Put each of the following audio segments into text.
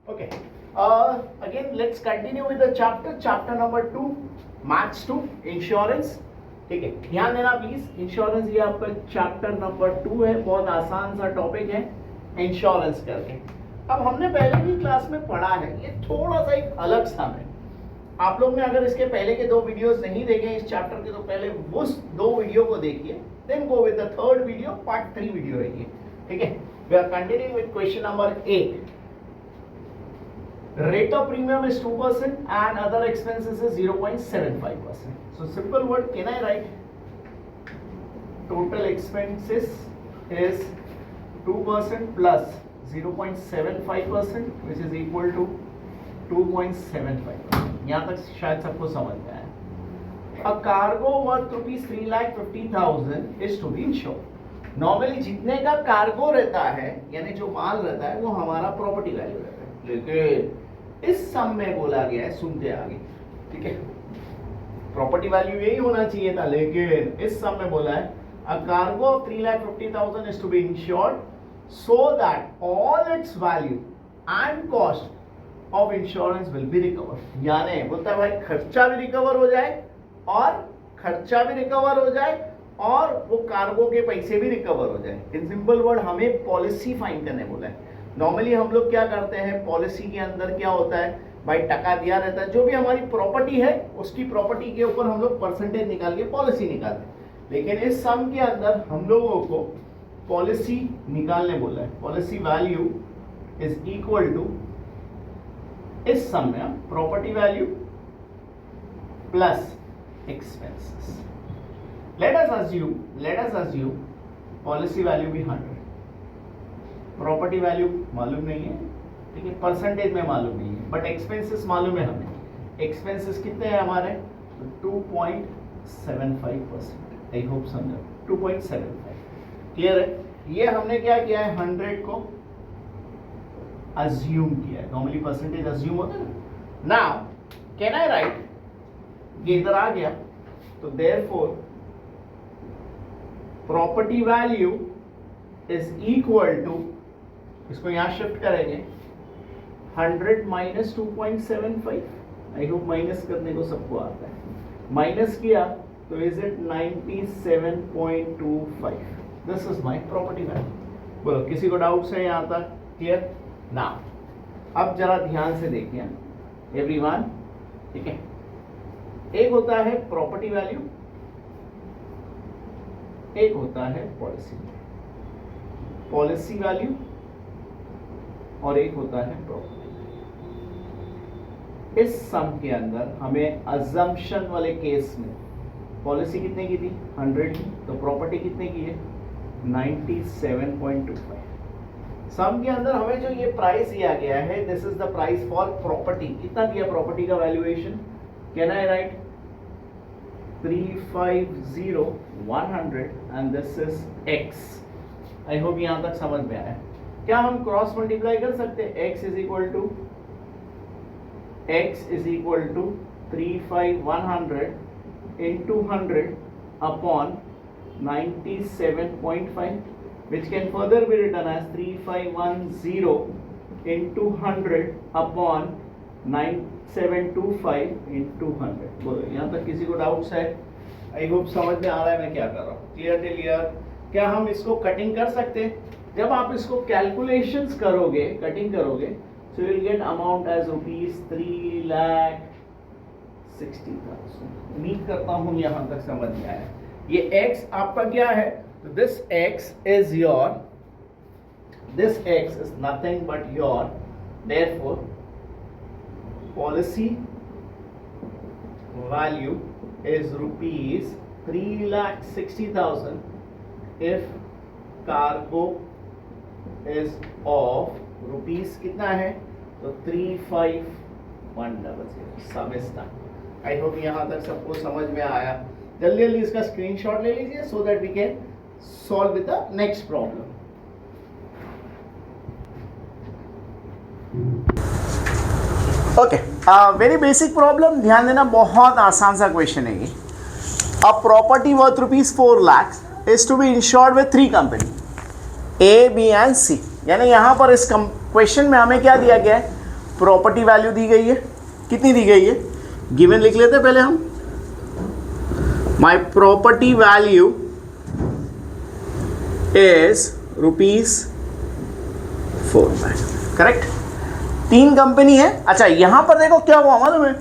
Okay. Again, let's continue with the chapter number 2, Maths 2, Insurance. ठीक है, ध्यान देना प्लीज। इंश्योरेंस ये आपका चैप्टर नंबर 2 है, बहुत आसान सा टॉपिक है इंश्योरेंस करके। अब हमने पहले भी क्लास में पढ़ा है, ये थोड़ा सा एक अलग सा है। आप लोग ने अगर इसके पहले के 2 वीडियोस नहीं देखे इस चैप्टर के, तो पहले उस 2 वीडियो को देखिए, then go with the third video, part 3 video है ये। ठीक है, we are continuing with question number 8। Rate of premium is 2% and other expenses is 0.75%. So simple word, can I write total expenses is 2% plus 0.75%, which is equal to 2.75%. यहाँ तक शायद सबको समझ में आया। A cargo worth rupees 3,50,000 is to be insured. Normally जितने का cargo रहता है, यानी जो माल रहता है, वो हमारा प्रॉपर्टी वैल्यू रहता है, लेकिन इस सम में बोला गया है, सुनते आगे। ठीक है, प्रॉपर्टी वैल्यू यही होना चाहिए था, लेकिन इस सम में बोला है a cargo of 3,50,000 is to be insured so that all its value and cost of insurance will be recover. यानी बोलता है भाई खर्चा भी रिकवर हो जाए और वो कार्गो के पैसे भी रिकवर हो जाए। इन सिंपल वर्ड हमें पॉलिसी फाइंड करने बोला है। नॉर्मली हम लोग क्या करते हैं, पॉलिसी के अंदर क्या होता है भाई, टका दिया रहता है, जो भी हमारी प्रॉपर्टी है उसकी प्रॉपर्टी के ऊपर हम लोग परसेंटेज निकाल के पॉलिसी निकालते हैं। लेकिन इस सम के अंदर हम लोगों को पॉलिसी निकालने बोला है। Policy value is equal to, इस सम में property value plus expenses. Let us assume policy value भी 100, प्रॉपर्टी वैल्यू मालूम नहीं है, ठीक है, परसेंटेज में मालूम नहीं है, बट एक्सपेंसेस मालूम है हमें। एक्सपेंसेस कितने हैं हमारे, 2.75%। आई होप समझो, 2.75 क्लियर है। ये हमने क्या किया है, 100 को अज्यूम किया है। नॉर्मली परसेंटेज अज्यूम होता है ना। नाउ कैन आई राइट, ये इधर आ गया, तो therefore property value is equal to, इसको यहां शिफ्ट करेंगे, 100 माइनस 2.75। आई होप माइनस करने को सबको आता है। माइनस किया तो is it 97.25। This is my property value. बोलो किसी को डाउट्स है यहां तक, क्लियर ना। अब जरा ध्यान से देखिए एवरीवन, ठीक है। एक होता है प्रॉपर्टी वैल्यू, एक होता है पॉलिसी वैल्यू, और एक होता है प्रॉपर्टी। इस सम के अंदर हमें अजम्पशन वाले केस में पॉलिसी कितने की थी, 100 की, तो प्रॉपर्टी कितने की है, 97.25। सम के अंदर हमें जो ये प्राइस दिया गया है, this is the price for property. कितना दिया प्रॉपर्टी का valuation, can I right 350,100 and this is x। I hope यहां तक समझ में आया। क्या हम क्रॉस मल्टीप्लाई कर सकते हैं, x is equal to 35100 into 100 upon 97.5, which can further be written as 3510 into 100 upon 9725 into 100। बोलो यहाँ तक किसी को डाउट्स है? आई होप समझ में आ रहा है मैं क्या कर रहा हूँ, क्लियर। क्या हम इसको कटिंग कर सकते हैं? जब आप इसको कैलकुलेशंस करोगे, कटिंग करोगे, so you will get amount as rupees 3,60,000। उम्मीद करता हूँ यहाँ तक समझ में आया। ये x आपका क्या है, तो this x is nothing but your, therefore policy value is rupees 3,60,000 if cargo is of rupees कितना है, तो 35100। समझना, आई होप यहाँ तक सबको समझ में आया। जल्दी इसका स्क्रीनशॉट ले लीजिए so that we can solve with the next problem. Okay, very basic problem, ध्यान देना, बहुत आसान सा क्वेश्चन है ये। A property worth rupees 4 lakh is to be insured with 3 company A, B and C। यानी यहाँ पर इस क्वेश्चन में हमें क्या दिया गया है, प्रॉपर्टी वैल्यू दी गई है, कितनी दी गई है, गिवन लिख लेते हैं पहले हम। माई property value is ₹4 lakh, correct. 3 company है। अच्छा यहां पर देखो क्या हुआ मालूम है,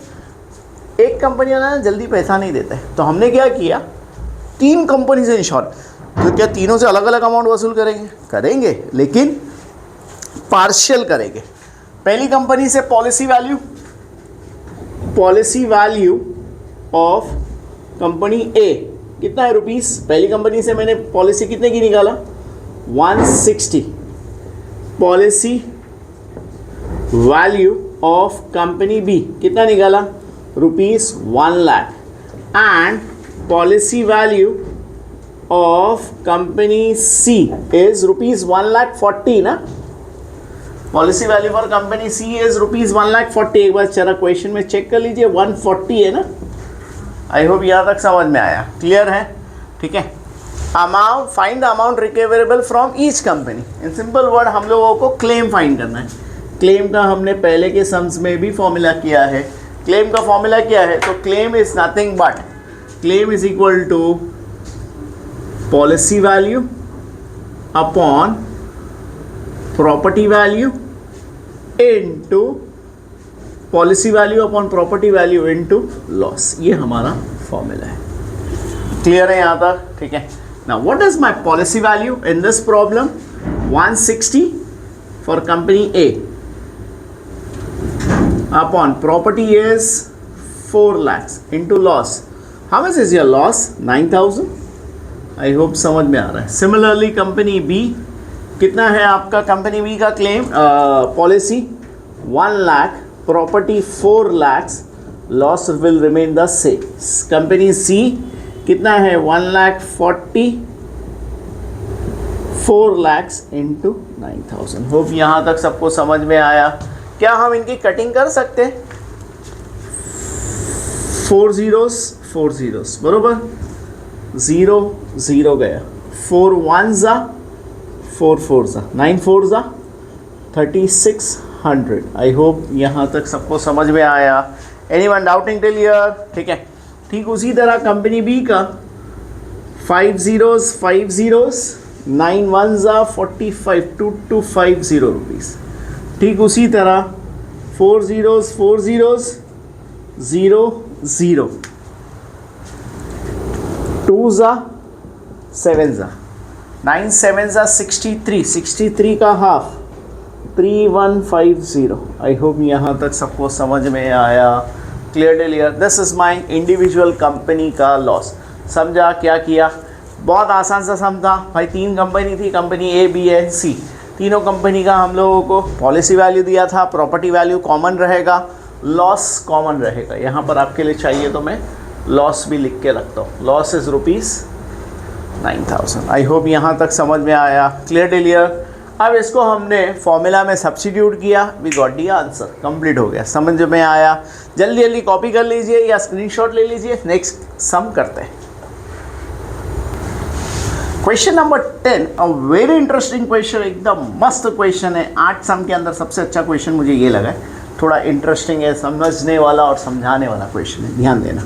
एक कंपनी वाला ना जल्दी पैसा नहीं देता है, तो हमने क्या किया, 3 कंपनी से इंश्योर। तो क्या तीनों से अलग अलग अमाउंट वसूल करेंगे? करेंगे, लेकिन पार्शियल करेंगे। पहली कंपनी से पॉलिसी वैल्यू ऑफ कंपनी ए कितना है रुपीस, पहली कंपनी से मैंने पॉलिसी कितने की निकाला 160। Policy value of company B कितना निकाला ₹1 lakh. And policy value of company C is ₹1,40,000 ना। Policy value for company C is ₹1,40,000। एक बार जरा क्वेश्चन में चेक कर लीजिए, 140 है ना। आई होप यहाँ तक समझ में आया, क्लियर है, ठीक है। Amount, find the amount recoverable from each company. In simple word हम लोगों को क्लेम फाइंड करना है। क्लेम का हमने पहले के सम्स में भी फॉर्मूला किया है। क्लेम का फॉर्मूला क्या है, तो claim is nothing but claim is equal to policy value upon property value into policy value upon property value into loss. ये हमारा फॉर्मूला है, क्लियर है यहाँ तक, ठीक है। Now what is my policy value in this problem, 160 for company A upon property is 4 lakhs into loss. How much is your loss, 9,000। I hope समझ में आ रहा है। सिमिलरली कंपनी बी कितना है आपका, कंपनी बी का claim policy 1 lakh, property 4 lakhs, loss will remain the same. Company C कितना है 1,40,000, 4 lakhs इंटू 9,000। होप यहाँ तक सबको समझ में आया। क्या हम इनकी कटिंग कर सकते हैं, 4 zeros बरोबर, 0 0 गया, 4 1s 4 4s 9 4s 3600। I hope यहाँ तक सबको समझ में आया। एनीवन डाउटिंग टिल हियर, ठीक है। ठीक उसी तरह कंपनी बी का 5 zeros 9 1s 45, 2250 रुपीज़। ठीक उसी तरह 4 zeros 0 0, 2s 7s 9 7s 63 का हाफ 3150। आई होप यहाँ तक सबको समझ में आया, clear clear. This is my individual company का लॉस। समझा क्या किया, बहुत आसान सा समझा भाई। 3 कंपनी थी, कंपनी ए बी एंड सी। तीनों कंपनी का हम लोगों को पॉलिसी वैल्यू दिया था, प्रॉपर्टी वैल्यू कॉमन रहेगा, लॉस कॉमन रहेगा। यहाँ पर आपके लिए चाहिए तो मैं लॉस भी लिख के रखता हूँ। Loss is ₹9,000। आई होप यहाँ तक समझ में आया, क्लियर क्लियर। अब इसको हमने फॉर्मूला में सब्स्टिट्यूट किया, we got the answer, complete हो गया, समझ में आया। जल्दी जल्दी कॉपी कर लीजिए या स्क्रीनशॉट ले लीजिए। नेक्स्ट सम करते हैं। Question number 10, a very interesting question, एकदम मस्त क्वेश्चन है। 8 सम के अंदर सबसे अच्छा क्वेश्चन मुझे ये लगा है, थोड़ा इंटरेस्टिंग है, समझने वाला और समझाने वाला क्वेश्चन है, ध्यान देना।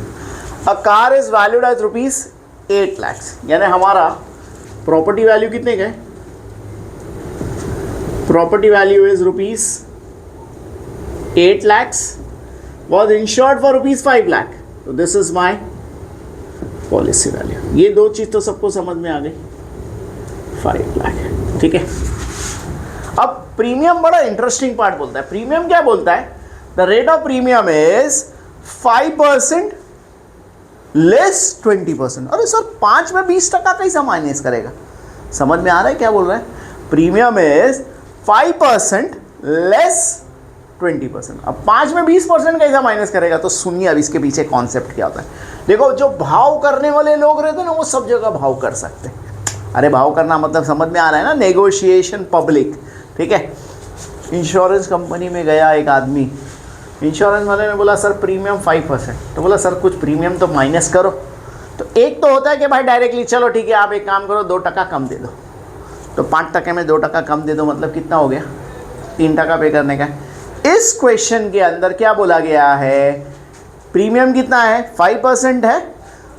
A car is valued as ₹8 lakhs, यानी हमारा प्रॉपर्टी वैल्यू कितने का है, property value is ₹8 lakhs, was insured for ₹5 lakh। तो this is my policy value. ये 2 चीज तो सबको समझ में आ गई, 5 लाख, ठीक है। अब प्रीमियम बड़ा इंटरेस्टिंग पार्ट बोलता है। प्रीमियम क्या बोलता है, the rate of premium is 5% less 20%। अरे सर 5 में 20% कैसा माइनस करेगा, समझ में आ रहा है क्या बोल रहा है। Premium is 5% less 20%। अब 5 में 20% कैसा माइनस करेगा, तो सुनिए अब इसके पीछे कॉन्सेप्ट क्या होता है। देखो जो भाव करने वाले लोग रहते हैं ना, वो सब जगह भाव कर सकते हैं। अरे भाव करना मतलब समझ में आ रहा है ना, नेगोशिएशन पब्लिक, ठीक है। इंश्योरेंस कंपनी में गया एक आदमी, इंश्योरेंस वाले ने बोला सर प्रीमियम 5%, तो बोला सर कुछ प्रीमियम तो माइनस करो। तो एक तो होता है कि भाई डायरेक्टली चलो ठीक है आप एक काम करो 2% कम दे दो, तो 5% में 2% कम दे दो, मतलब कितना हो गया 3% पे करने का। इस क्वेश्चन के अंदर क्या बोला गया है, प्रीमियम कितना है 5% है।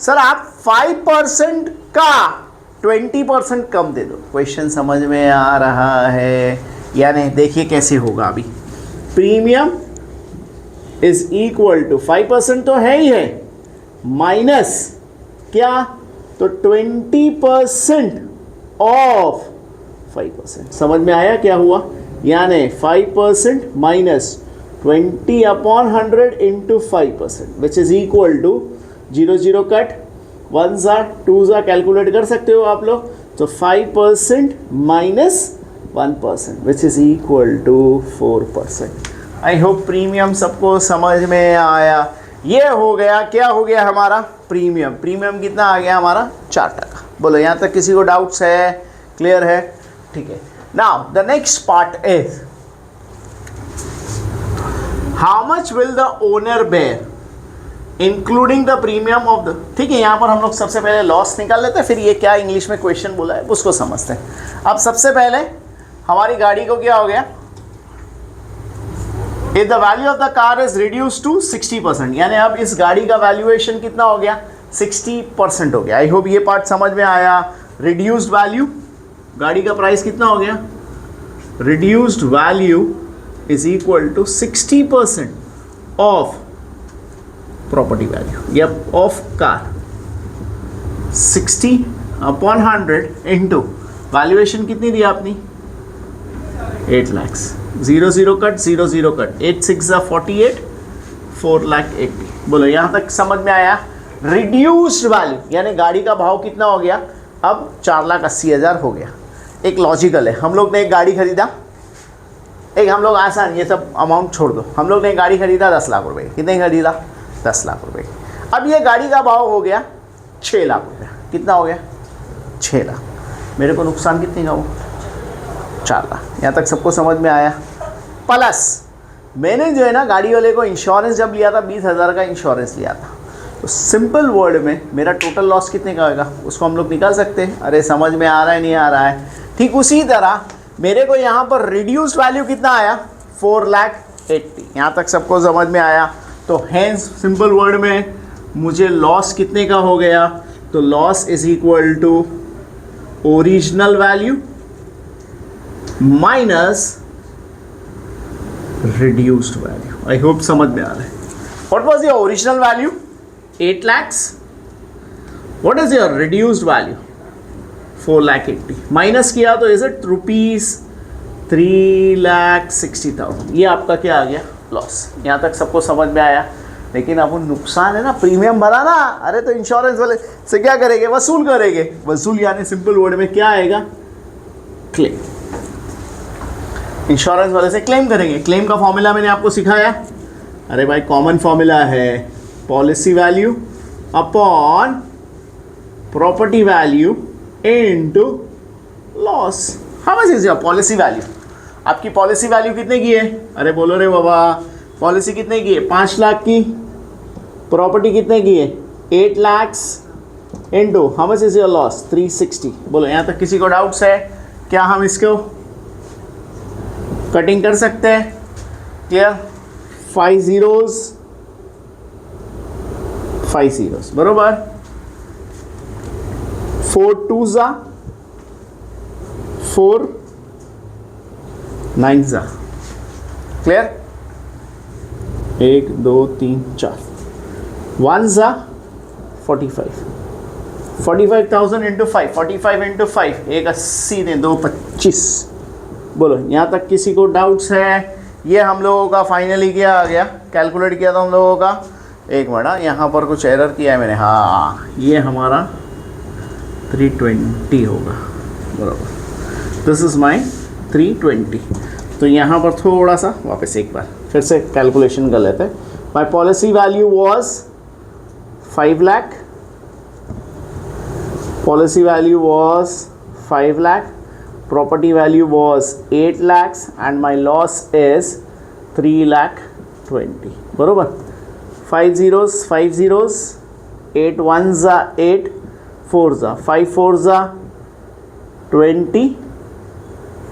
सर आप 5% का 20% कम दे दो। क्वेश्चन समझ में आ रहा है या नहीं? देखिए कैसे होगा। अभी प्रीमियम इज इक्वल टू 5% तो है ही है, माइनस क्या, तो 20% ऑफ 5%। समझ में आया क्या हुआ? यानी 5% minus 20/100 into 5%, which is equal to 0 0 cut, 1 ज़ा 2 ज़ा कैलकुलेट कर सकते हो आप लोग। तो 5% minus 1%, which is equal to 4%। I hope premium सबको समझ में आया। ये हो गया, क्या हो गया हमारा प्रीमियम। प्रीमियम कितना आ गया हमारा 4%। बोलो यहाँ तक किसी को डाउट्स है? क्लियर है? ठीक है। Now the next part is how much will the owner bear including the premium of the. ठीक है, यहाँ पर हम लोग सबसे पहले लॉस निकाल लेते हैं, फिर ये क्या इंग्लिश में क्वेश्चन बोला है उसको समझते हैं। अब सबसे पहले हमारी गाड़ी को क्या हो गया, if the value of the car is reduced to 60%, यानी अब इस गाड़ी का वैल्यूएशन कितना हो गया 60% हो गया। आई होप ये पार्ट समझ में आया। रिड्यूस्ड वैल्यू, गाड़ी का प्राइस कितना हो गया, reduced value is equal to 60% of property value या ऑफ कार। 60/100 इंटू वैल्यूएशन कितनी दी आपने 8 लाख। 0 0 cut, 0 0 cut, 8 6 48, 4,80,000। बोलो यहाँ तक समझ में आया। रिड्यूस्ड वैल्यू यानी गाड़ी का भाव कितना हो गया, अब 4,80,000 हो गया। एक लॉजिकल है, हम लोग ने एक गाड़ी खरीदा, एक हम लोग आसान, ये सब अमाउंट छोड़ दो, हम लोग ने गाड़ी खरीदा 10 लाख रुपए। कितने खरीदा 10 लाख रुपए। अब ये गाड़ी का भाव हो गया 6 लाख रुपये। कितना हो गया 6 लाख। मेरे को नुकसान कितने का हो 4 लाख। यहाँ तक सबको समझ में आया। प्लस मैंने जो है ना गाड़ी वाले को इंश्योरेंस जब लिया था 20,000 का इंश्योरेंस लिया था, तो सिंपल वर्ड में मेरा टोटल लॉस कितने का होगा उसको हम लोग निकाल सकते हैं। अरे समझ में आ रहा है नहीं आ रहा है? ठीक उसी तरह मेरे को यहाँ पर रिड्यूस्ड वैल्यू कितना आया 4,80,000। यहाँ तक सबको समझ में आया। तो हैंस सिंपल वर्ड में मुझे लॉस कितने का हो गया, तो loss is equal to original value minus reduced value. I hope समझ में आ रहा है। What was your original value 8 lakhs, what is your reduced value 4,80,000 minus किया तो इज इट रुपीज 3,60,000। ये आपका क्या आ गया लॉस। यहाँ तक सबको समझ में आया। लेकिन अब वो नुकसान है ना, प्रीमियम भरा ना, अरे तो इंश्योरेंस वाले से क्या करेंगे, वसूल करेंगे। वसूल यानी सिंपल वर्ड में क्या आएगा क्लेम। इंश्योरेंस वाले से क्लेम करेंगे। क्लेम का फॉर्मूला मैंने आपको सिखाया। अरे भाई कॉमन फॉर्मूला है policy value upon property value into loss. How much is your policy value. आपकी पॉलिसी वैल्यू कितने की है, अरे बोलो रे बाबा, पॉलिसी कितने की है 5 लाख की। प्रॉपर्टी कितने की है 8 lakh into how much is your loss 360। बोलो यहाँ तक किसी को डाउट्स है क्या? हम इसको कटिंग कर सकते हैं। क्लियर? 5 zeros बरोबर। 4 2s 4 9s। Clear? 1 2 3 4 1s 45,000 into 5, 45 into 5 एक 80 ने 2 25। बोलो यहाँ तक किसी को डाउट्स है? ये हम लोगों का फाइनली क्या आ गया, कैलकुलेट किया था हम लोगों का। एक मिनट, यहाँ पर कुछ एरर किया है मैंने। हाँ ये हमारा 320 होगा बराबर। This is my 320। तो यहाँ पर थोड़ा सा वापस एक बार फिर से कैलकुलेशन कर लेते हैं। My policy value was 5 lakh. Policy value was 5 lakh. property value was 8 lakhs and my loss is 3,20,000 बरोबर। 5 zeros 5 zeros, 8 ones 8, 4s 5 4s 20।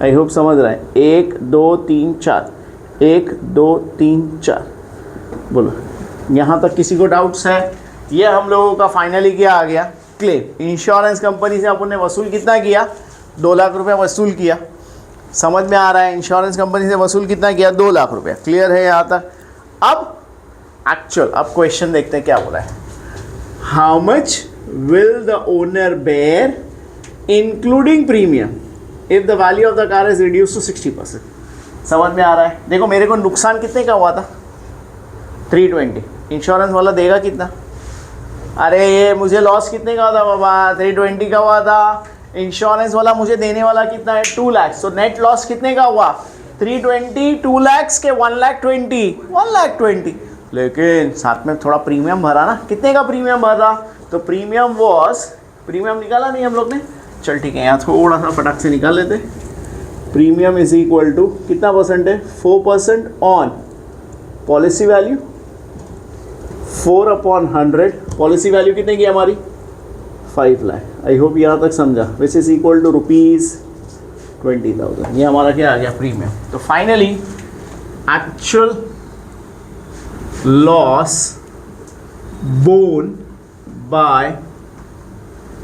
आई होप समझ रहे हैं। 1 2 3 4 1 2 3 4, बोलो यहाँ तक किसी को डाउट्स है? ये हम लोगों का फाइनली क्या आ गया, क्लेम। इंश्योरेंस कंपनी से अपन ने वसूल कितना किया, 2 लाख रुपया वसूल किया। समझ में आ रहा है? इंश्योरेंस कंपनी से वसूल कितना किया, 2 लाख रुपया। क्लियर है यहाँ तक? अब एक्चुअल, अब क्वेश्चन देखते हैं क्या बोला है। How much will the owner bear including premium if the value of the car is reduce to 60%। समझ में आ रहा है? देखो मेरे को नुकसान कितने का हुआ था, 320। इंश्योरेंस वाला देगा कितना? अरे ये मुझे लॉस कितने का था बाबा, 320 का हुआ था। इंश्योरेंस वाला मुझे देने वाला कितना है, 2 लाख। तो नेट लॉस कितने का हुआ, 320, 2 लाख के 1,20,000। लेकिन साथ में थोड़ा प्रीमियम भरा ना, कितने का प्रीमियम भरा? तो प्रीमियम निकाला नहीं हम लोग ने? चल ठीक है, यहाँ थोड़ा सा फटाक से निकाल लेते। प्रीमियम इज इक्वल टू कितना परसेंट है, 4% on policy value, 4/100। Policy value कितने की हमारी, 5 लाख। आई होप यहाँ तक समझा। Which is equal to ₹20,000। ये हमारा क्या आ गया, प्रीमियम। तो finally actual loss borne by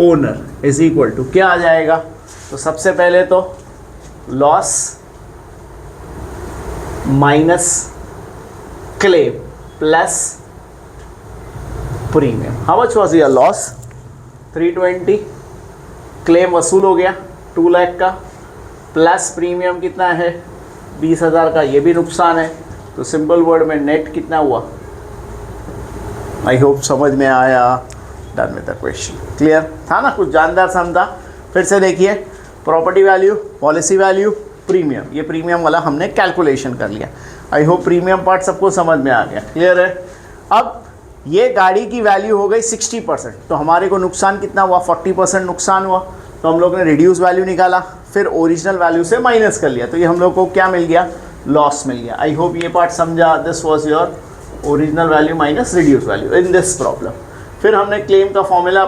owner is equal to क्या आ जाएगा? तो सबसे पहले तो loss minus claim plus premium. How much was your loss, 320। Claim वसूल हो गया 2 लाख का, प्लस प्रीमियम कितना है, 20,000 का। ये भी नुकसान है। तो सिंपल वर्ड में नेट कितना हुआ? आई होप समझ में आया। Done with the question. Clear था ना? कुछ जानदार समझा? फिर से देखिए, property value, policy value, premium. ये प्रीमियम वाला हमने कैलकुलेशन कर लिया। आई होप प्रीमियम पार्ट सबको समझ में आ गया। क्लियर है? अब ये गाड़ी की वैल्यू हो गई 60%, तो हमारे को नुकसान कितना हुआ, 40% नुकसान हुआ। तो हम लोग ने रिड्यूस वैल्यू निकाला, फिर ओरिजिनल वैल्यू से माइनस कर लिया। तो ये हम लोग को क्या मिल गया, लॉस मिल गया। आई होप ये पार्ट समझा। This was your original value minus reduce value in this problem. फिर हमने क्लेम का फॉर्मूला